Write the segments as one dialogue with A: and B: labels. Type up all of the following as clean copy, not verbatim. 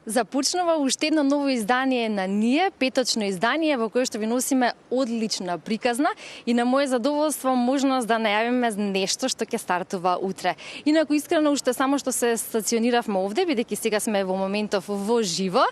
A: Започнува уште едно ново издание на Ние, петочно издание во кое што ви носиме одлична приказна и на моје задоволство можност да најавиме нешто што ќе стартува утре. Инаку искрено уште само што се стациониравме овде, бидејќи сега сме во моментов во живо,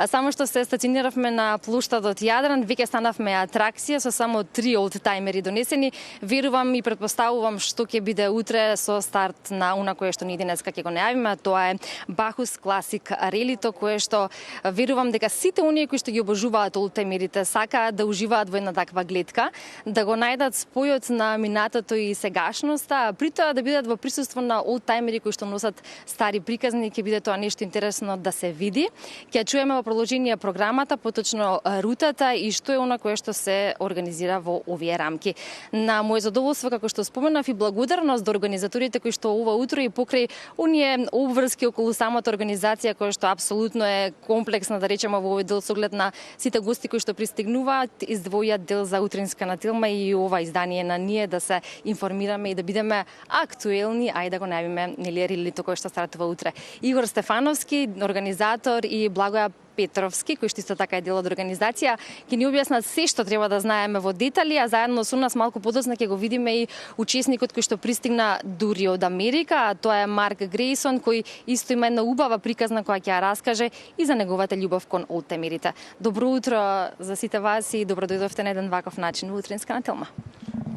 A: само што се стациониравме на плоштадот Јадран, веќе станавме атракција со само 3 олдтајмери донесени. Верувам и претпоставувам што ќе биде утре со старт на она кое што ние денеска ќе го најавиме, тоа е Бахус Класик Релито, кое што верувам дека сите оние кои што ги обожуваат олдтајмерите сакаат да уживаат во една таква гледка, да го најдат спојот на минатото и сегашноста, а при тоа да бидат во присуство на олдтајмери кои што носат стари приказни, ќе биде тоа нешто интересно да се види. Ќе чуеме во продолжение програмата, поточно рутата и што е она кое што се организира во овие рамки. На моје задоволство, како што споменав, и благодарност до организаторите кои што ова утро и покрај оние обврски околу самата организација која што апсолутно е комплексна, да речеме, во овој дел со оглед на сите гости кои што пристигнуваат, издвојат дел за утринска на Телма и ова издание на Ние да се информираме и да бидеме актуелни, а и да го најавиме релито кој што стартува утре. Игор Стефановски, организатор, и Благоја Петровски, кој што исто така е дел од организација, ќе ни објаснат се што треба да знаеме во детали, а заедно со нас малку подоцна ќе го видиме и учесникот кој што пристигна дури од Америка, а тоа е Марк Грейсон, кој исто има една убава приказна која ќе ја раскаже и за неговата љубов кон олдтајмерите. Добро утро за сите вас и добро дојдовте на еден ваков начин во утринска на Телма.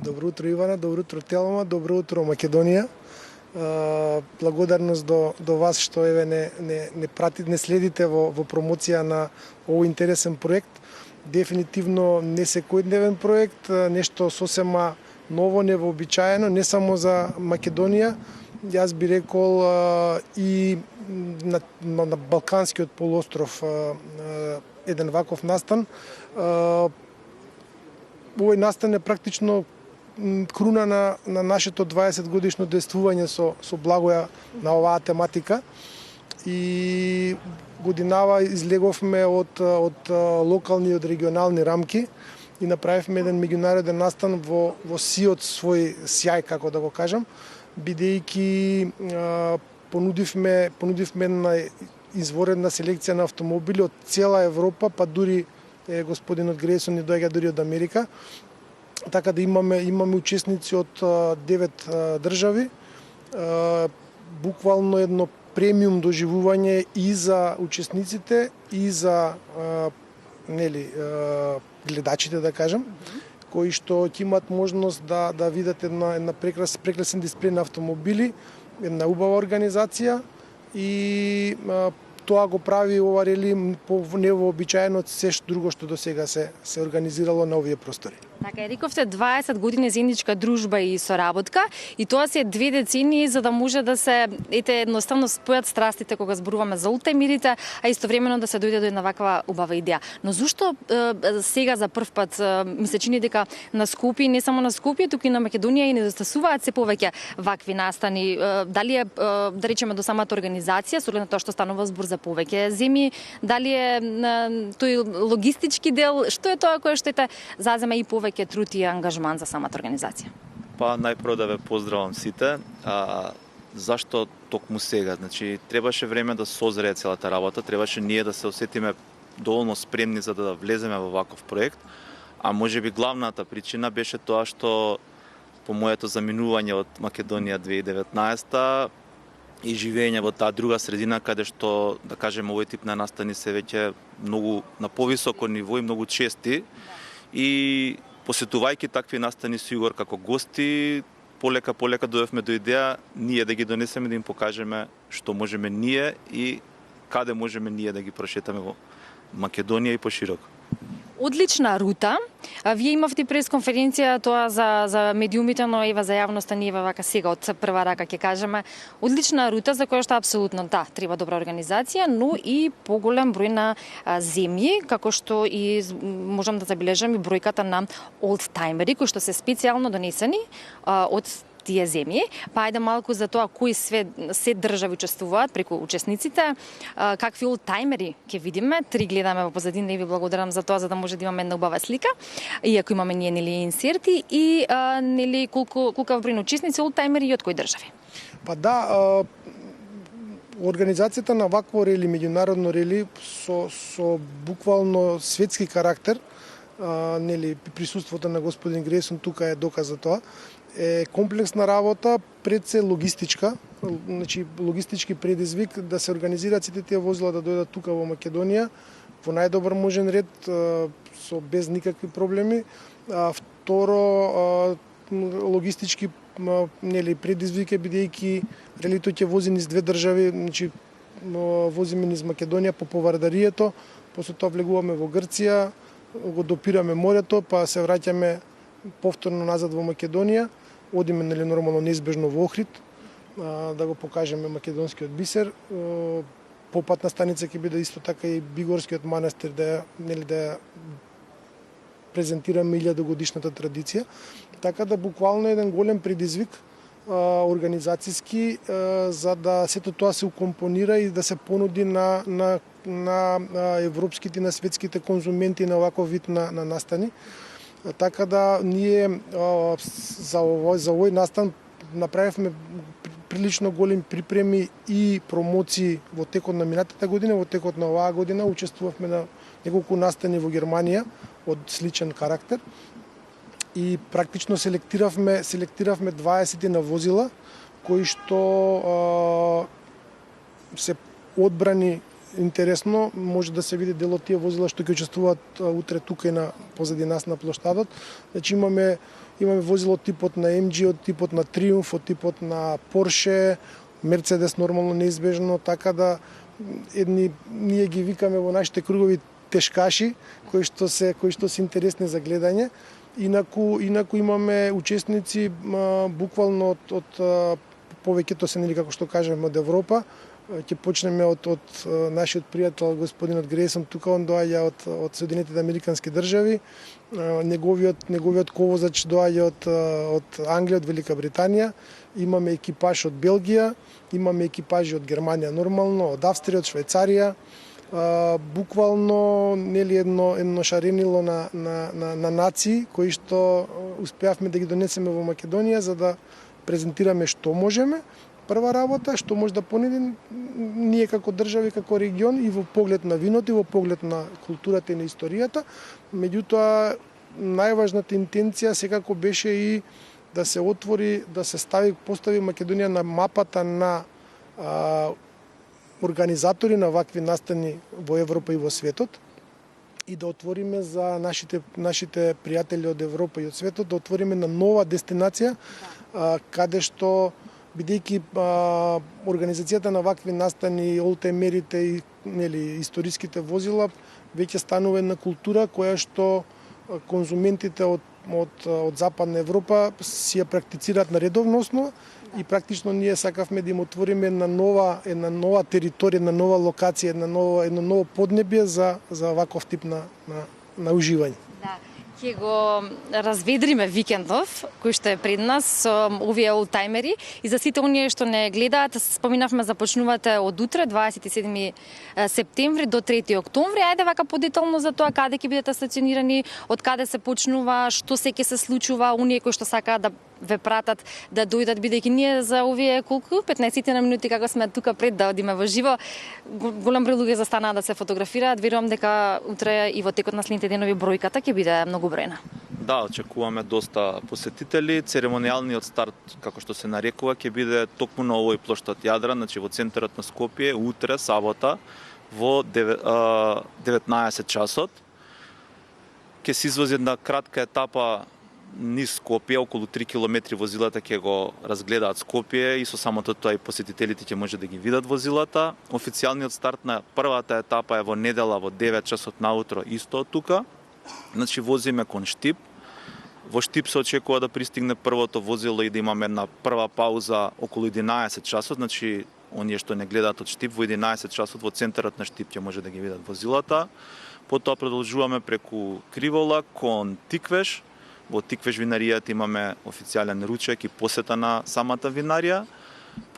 B: Добро утро Ивана, добро утро Телма, добро утро Македонија. Благодарност до вас што не следите во промоција на овој интересен проект. Дефинитивно не секојдневен проект, нешто сосема ново, невообичаено, не само за Македонија. Јас би рекол и на Балканскиот полуостров еден ваков настан. Овој настан е практично круна на нашето 20 годишно действување со Благоја на оваа тематика, и годинава излеговме од локални и од регионални рамки и направивме еден меѓународен настан во сиот свој сјај, како да го кажам, бидејќи понудивме една изворедна селекција на автомобили од цела Европа, па дури господинот Грейсон ни доаѓа дури од Америка. Така да имаме учесници од 9 држави, буквално едно премиум доживување и за учесниците и за гледачите, да кажем, кои што ќе имат можност да видат една прекрасен дисплеј на автомобили, една убава организација, и тоа го прави ова рели невообичаено од се друго што досега се организирало на овие простори.
A: Така, рековте 20 години заедничка дружба и соработка, и тоа се 2 децении за да може да се едноставно спојат страстите кога зборуваме за олдтајмерите, а истовремено да се дојде до една ваква убава идеја. Но зошто сега за прв пат ми се чини дека на Скопје, не само на Скопје, туку и на Македонија, и недостасуваат се повеќе вакви настани? Дали е, да речеме, до самата организација, со оглед на тоа што станува збор за повеќе земји, дали е тој логистички дел, што е тоа кое што зазема и повеќе труд и ангажман за самата организација?
C: Па најпрво да ве поздравам сите. Зашто токму сега? Значи, требаше време да созрее целата работа, требаше ние да се осетиме доволно спремни за да влеземе во ваков проект, а можеби главната причина беше тоа што по моето заминување од Македонија 2019 и живење во таа друга средина каде што, да кажем, овој тип на настани се веќе многу на повисоко ниво и многу чести, и посетувајќи такви настани со Игор како гости, полека дојавме до идеја ние да ги донесеме, да им покажеме што можеме ние и каде можеме ние да ги прошетаме во Македонија и пошироко.
A: Одлична рута. Вие имавте пресконференција тоа за медиумите, но ева за јавноста ние вака сега од прва рака ќе кажеме. Одлична рута за која што апсолутно треба добра организација, но и поголем број на земји, како што и можам да забележам и бројката на олдтајмери кои што се специјално донесени од тие земји. Па ајде малку за тоа кои се држави учествуваат преку учесниците, какви олдтајмери ќе видиме. 3 гледаме во позадина и ви благодарам за тоа, за да може да имаме една убава слика. Иако имаме ние инсерти и колку број на учесници олдтајмери и од кои држави.
B: Па да, Организацијата на вакво рели, меѓународно рели со буквално светски карактер, нели присуството на господин Грейсон тука е доказ за тоа, е комплексна работа, пред се логистичка, значи логистички предизвик да се организираат сите тие возила да дојдат тука во Македонија во најдобар можен ред, со без никакви проблеми. Второ, логистички нели предизвик е бидејќи релито ќе вози низ две држави, значи возиме низ Македонија по Повардарието, после тоа влегуваме во Грција, го допираме морето, па се враќаме повторно назад во Македонија, одиме нели нормално неизбежно во Охрид, да го покажеме македонскиот бисер. Попатна станица ќе биде исто така и Бигорскиот манастир, да ја презентираме 1000-годишната традиција. Така да буквално еден голем предизвик организацијски, за да сето тоа се укомпонира и да се понуди на европските и на светските конзументи на оваков вид на настани. Така да ние за овој настан направивме прилично големи припреми и промоции во текот на минатата година, во текот на оваа година учествувавме на неколку настани во Германија од сличен карактер и практично селектиравме 20 на возила кои што се одбрани интересно. Може да се види дел од тие возила што ќе учествуваат утре тука и позади нас на плоштадот. Значи имаме возила од типот на MG, од типот на Триумф, од типот на Порше, Мерцедес нормално неизбежно, така да ние ги викаме во нашите кругови тешкаши, кои што се интересни за гледање. Инаку имаме учесници буквално од повеќето се, нели како што кажеме, од Европа. Ќе почнеме од нашиот пријател господинот Грейсон, тука он доаѓа од Соединетите Американски држави. Неговиот ковозач доаѓа од Англија, од Велика Британија. Имаме екипаж од Белгија, имаме екипажи од Германија нормално, од Австрија, од Швајцарија. Буквално нели едно шаренило на нации кои што успеавме да ги донесеме во Македонија за да презентираме што можеме. Прва работа што може да понуди ние како држави, како регион и во поглед на виното, и во поглед на културата и на историјата. Меѓутоа, најважната интенција секако беше и да се отвори, да се постави Македонија на мапата на организатори на вакви настани во Европа и во светот и да отвориме за нашите пријатели од Европа и од светот, да отвориме на нова дестинација, каде што бидејќи организацијата на вакви настани, олтајмерите и историските возила веќе станува една култура која што конзументите од Западна Европа си ја практицираат на редовна основа и практично ние сакавме да им отвориме една нова територија, една нова локација, едно ново поднебје за ваков тип на уживање.
A: Да. Ќе го разведриме викендов, кој што е пред нас со овие олтајмери и за сите оние што не гледаат, споминавме започнувате од утре 27 септември до 3 октомври. Ајде вака подетално за тоа каде ќе бидете стационирани, од каде се почнува, што се ќе се случува, оние кои што сакаат да ве пратат да дојдат, бидејќи ние за овие 15 на минути како сме тука пред да одиме во живо, голем број луѓе застанаа да се фотографираат. Верувам дека утре и во текот на следните денови бројката ќе биде многу бројна.
C: Да, очекуваме доста посетители. Церемонијалниот старт, како што се нарекува, ќе биде токму на овој плоштад Јадран, значи во центарот на Скопје, утре, сабота, во 19 часот. Ќе се извози една кратка етапа низ Скопје, околу 3 километри возилата ќе го разгледаат Скопје и со самото тоа и посетителите ќе може да ги видат возилата. Официјалниот старт на првата етапа е во недела во 9 часот наутро исто од тука. Значи возиме кон Штип. Во Штип се очекува да пристигне првото возило и да имаме една прва пауза околу 11 часот, значи оние што не гледаат од Штип, во 11 часот во центарот на Штип ќе може да ги видат возилата. Потоа продолжуваме преку Кривола кон Тиквеш. Во Тиквеш винаријата имаме официјален ручек и посета на самата винарија.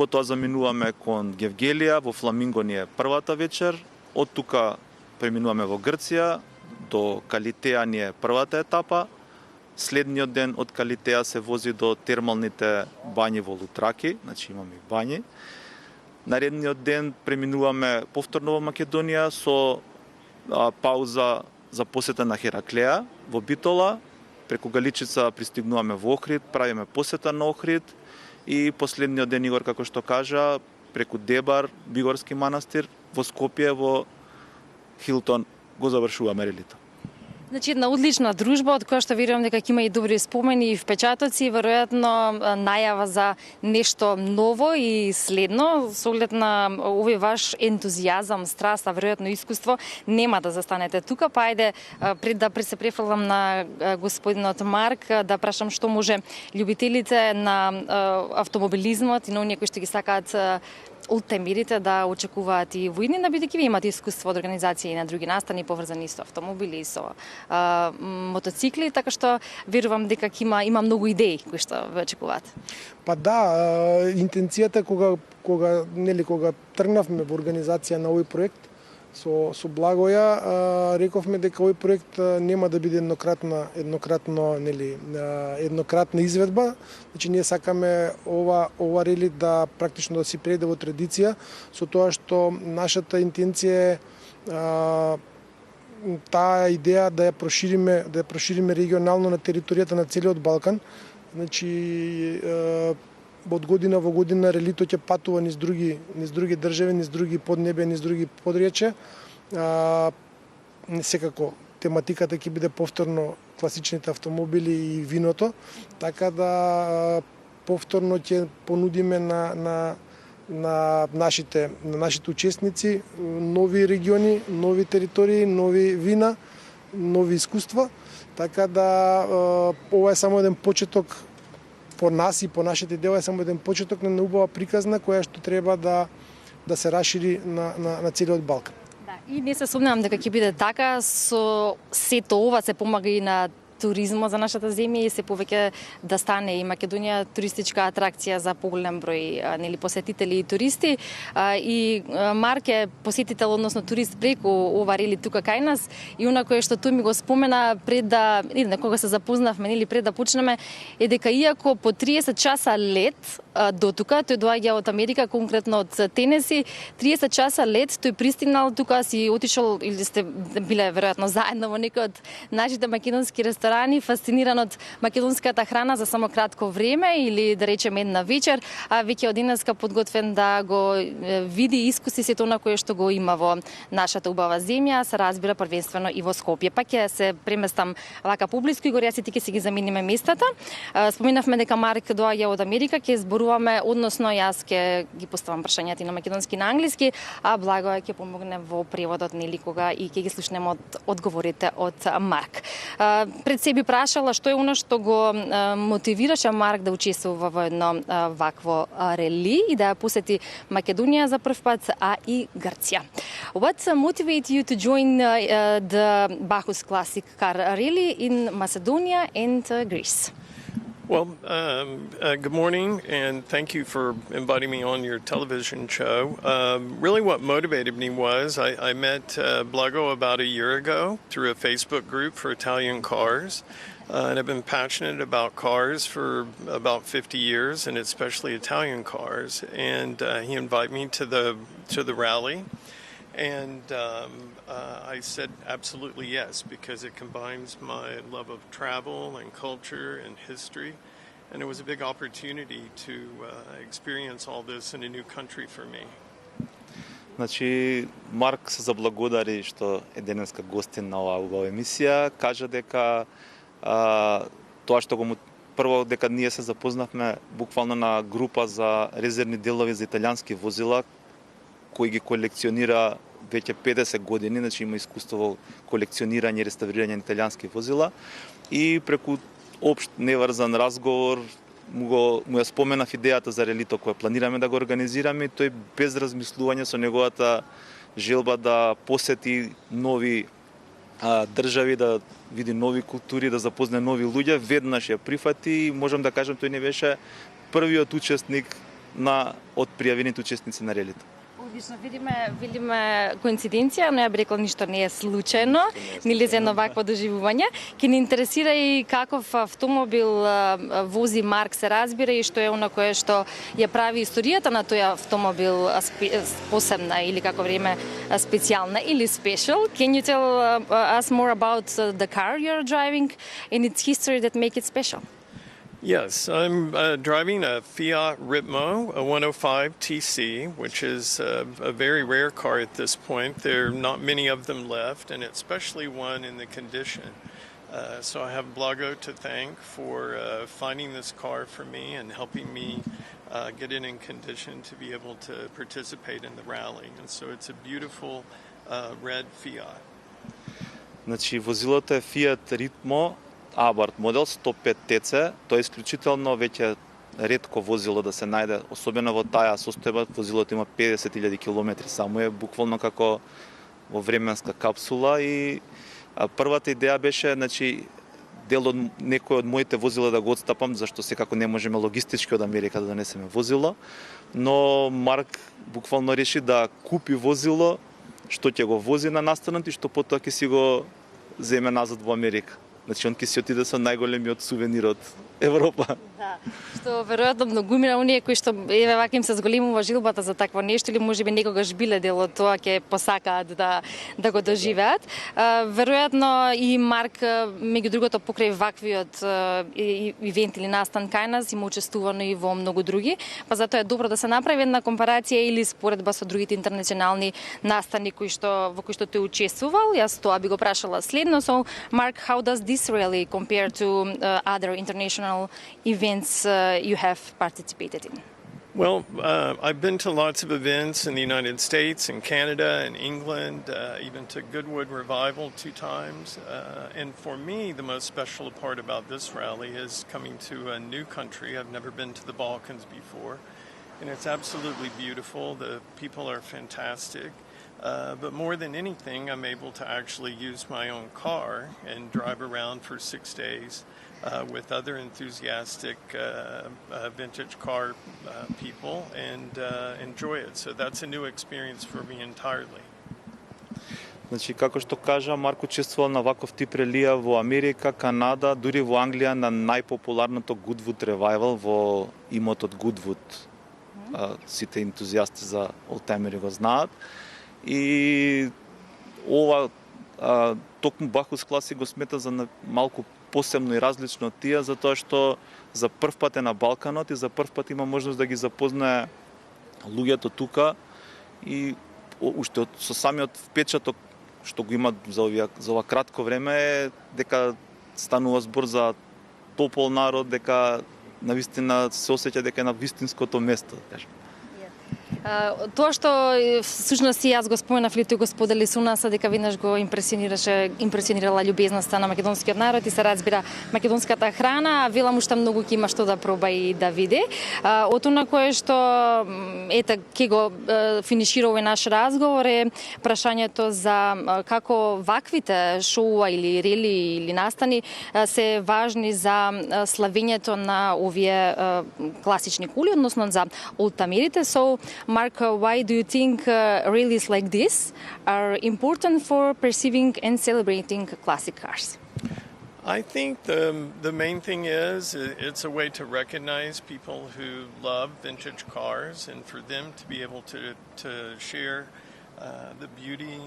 C: Потоа заминуваме кон Гевгелија, во Фламинго ни е првата вечер. Од тука преминуваме во Грција, до Калитеа ни е првата етапа. Следниот ден од Калитеа се вози до термалните бањи во Лутраки, значи имаме и бањи. Наредниот ден преминуваме повторно во Македонија со пауза за посета на Хераклеа во Битола. Преку Галичица пристигнуваме во Охрид, правиме посета на Охрид и последниот ден Игор, како што кажа, преку Дебар, Бигорски манастир, во Скопје, во Хилтон го завршуваме релито.
A: Значи, една одлична дружба, од која што верувам дека ќе има и добри спомени и впечатоци, и веројатно најава за нешто ново и следно, со оглед на овој ваш ентузијазам, страст, а веројатно искуство, нема да застанете тука, па ајде, пред да се префрлам на господинот Марк, да прашам што може љубителите на автомобилизмот и на оние кои што ги сакаат олтемирите да очекуваат и во иднина, бидејќи ви имате искуство од организација и на други настани поврзани со автомобили, со мотоцикли, така што верувам дека има многу идеи кои што ве очекуваат.
B: Па да, интенцијата кога тргнавме во организација на овој проект со Благоја, рековме дека овој проект нема да биде еднократна изведба. Значи ние сакаме ова рели да практично да си преде во традиција, со тоа што нашата интенција е таа идеја да ја прошириме регионално на територијата на целиот Балкан. Значи од година во година релито ќе патува низ други држави, низ други поднебја, низ други подречја. Секако тематиката ќе биде повторно класичните автомобили и виното, така да повторно ќе понудиме на нашите учесници нови региони, нови територии, нови вина, нови искуства, така да ова е само еден почеток по нас и по нашите дела, е само еден почеток на убава приказна која што треба да се расшири на целиот Балкан.
A: Да, и не се сумневам дека ќе биде така, со сето ова се помага и на туризма за нашата земја и се повеќе да стане и Македонија туристичка атракција за поголем број посетители и туристи. И Марк е посетител, односно турист преку ова рели тука кај нас, и она кое што тој ми го спомена пред да кога се запознавме или пред да почнеме, е дека иако по 30 часа лет до тука, тој доаѓа од Америка, конкретно од Тенеси, 30 часа лет тој пристигнал тука, си отишол или сте биле веројатно заедно во некој од нашите македонски ресторани, фасциниран од македонската храна за само кратко време или да речеме една вечер, а веќе од денеска подготвен да го види и искуси сето на кое што го има во нашата убава земја, се разбира првенствено и во Скопје. Па ќе се преместам вака поблиску и јас и ти ќе си ги замениме местата. Споминавме дека Марк доаѓа од Америка, ќе зборуваме, односно јас ќе ги поставам прашањата на македонски и на англиски, а Благоја ќе помогне во преводот кога и ќе ги слушнеме од одговорите од Марк. Пред себе прашала што е она што го мотивираше Марк да учествува во едно вакво рели и да посети Македонија за прв пат, а и Грција. What motivated you to join the Bacchus Classic Car Rally in Macedonia and Greece?
D: Well, good morning, and thank you for inviting me on your television show. Really what motivated me was I met Blago about a year ago through a Facebook group for Italian cars. And I've been passionate about cars for about 50 years, and especially Italian cars. And he invited me to the rally. And I said absolutely yes, because it combines my love of travel and culture and history. And it was a big opportunity to experience all this in a new country for me.
C: Значи, Марк се заблагодари што е денеска гостин на оваа убава емисија. Кажа дека тоа што го прво дека ние се запознавме буквално на група за резервни делови за италијански возила, кои ги колекционира веќе 50 години, значи има искуство во колекционирање и реставрирање на италијански возила, и преку општ неврзан разговор му ја споменав идејата за релито која планираме да го организираме, и тој без размислување со неговата желба да посети нови држави, да види нови култури, да запозна нови луѓе, веднаш ја прифати, и можам да кажам тој не беше првиот учесник од пријавените учесници на релито.
A: Логично, видиме коинциденција, но ја би рекла ништо не е случајно, нели за едно вакво доживување. Ке ни интересира и каков автомобил вози Марк, се разбира, и што е она кое што ја прави историјата на тој автомобил посебна или како време специјална или special. Can you tell us more about the car you're driving and its history that make it special?
D: Yes, I'm driving a Fiat Ritmo, a 105 TC, which is a very rare car at this point. There are not many of them left, and especially one in the condition. So I have Blago to thank for finding this car for me and helping me get it in condition to be able to participate in the rally. And so it's a beautiful red Fiat.
C: Значи, возилото е Fiat Ritmo Abarth модел 105 TC. Тоа е исклучително веќе ретко возило да се најде, особено во таа состојба. Возилото има 50.000 километри, само е буквално како во временска капсула и првата идеја беше, значи, дел од некој од моите возила да го отстапам, зашто секако не можеме логистички од Америка да донесеме возило, но Марк буквално реши да купи возило што ќе го вози на настанот и што потоа ќе си го земе назад во Америка. Значи, он ќе си отиде со најголемиот сувенир од Европа.
A: Да, што веројатно многумина оние кои што еве вака им се зголемува жилбата за такво нешто или можеби некогаш биле дел од тоа ќе посакаат да го доживеат. Веројатно и Марк меѓу другото покрај ваквиот ивент или настан кај нас има учествувано и во многу други, па затоа е добро да се направи една компарација или споредба со другите интернационални настани во кои што тој учествувал. Јас тоа би го прашала следно. So Mark, how does this really compare to other international events you have participated in?
D: Well, I've been to lots of events in the United States and Canada and England, even to Goodwood Revival 2 times. And for me, the most special part about this rally is coming to a new country. I've never been to the Balkans before. And it's absolutely beautiful. The people are fantastic. But more than anything, I'm able to actually use my own car and drive around for 6 days with other enthusiastic vintage car people and enjoy it. So that's a new experience for me entirely.
C: Значи, како што кажа, Марк учествувал на ваков тип релија во Америка, Канада, дури во Англија на најпопуларното Goodwood Revival во имотот Goodwood. Сите ентузијасти за олтаймери го знаат. И ова токму Бахус Класик го смета за малку посебно и различно од тие, затоа што за прв пат е на Балканот и за прв пат има можност да ги запознае луѓето тука и уште со самиот впечаток што го има за ова кратко време е дека станува збор за топол народ, дека навистина се осеќа дека е на вистинското место, да кажем.
A: Тоа што всушност и јас го споменав или тој го сподели со нас, дека веднаш го импресионирала љубезноста на македонскиот народ и се разбира македонската храна, а велам уште многу ќе има што да проба и да види. Од она кое што ќе го финишира овој наш разговор е прашањето за како ваквите шоуа или рели или настани се важни за славењето на овие класични кули, односно за олтамерите. So, Mark, why do you think rallies like this are important for perceiving and celebrating classic cars?
D: I think the main thing is it's a way to recognize people who love vintage cars and for them to be able to share the beauty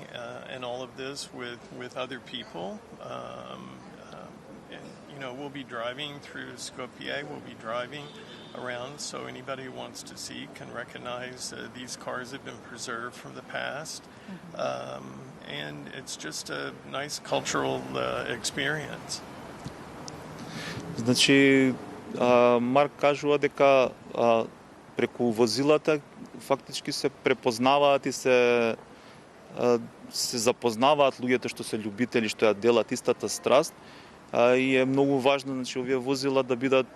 D: and all of this with other people. And, we'll be driving through Skopje, we'll be driving around, so anybody who wants to see can recognize these cars have been preserved from the past. And it's just a nice cultural experience.
C: Значи, Марк кажува дека преку возилата фактички се препознаваат и се запознаваат луѓето што се љубители, што ја делат истата страст. И е многу важно, значи, овие возила да бидат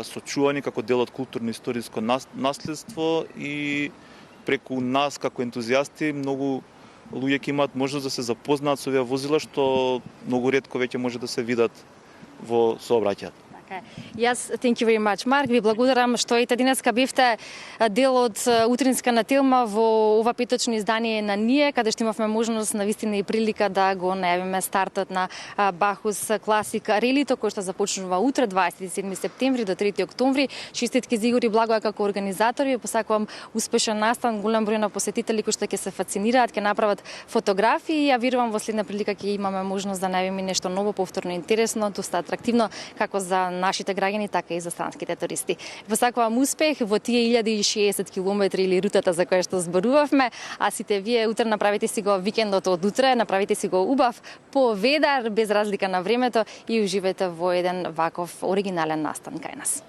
C: сочувани како дел од културно-историско наследство и преку нас како ентузијасти многу луѓе ќе имаат можност да се запознаат со овие возила што многу ретко веќе може да се видат во сообраќајот.
A: Така е. Јас, thank you very much, Марк, ви благодарам што ете денеска бевте дел од утринска нателма во ова петочно издание на Ние, каде што имавме можност навистина и прилика да го најавиме стартот на Бахус Класик релито, кој што започнува утре, 27 септември до 3 октомври. Честитки за Игор и Благоја како организатори, посакувам успешен настан, голем број на посетители кои што ќе се фасцинираат, ќе направат фотографии и ја верувам во следна прилика ќе имаме можност да најавиме нешто ново, повторно интересно, доста атрактивно како за нашите граѓани, така и за странските туристи. Посакувам успех во тие 1060 километри или рутата за која што зборувавме, а сите вие утре направите си го викендот од утре, направите си го убав, поведар, без разлика на времето и уживајте во еден ваков оригинален настан кај нас.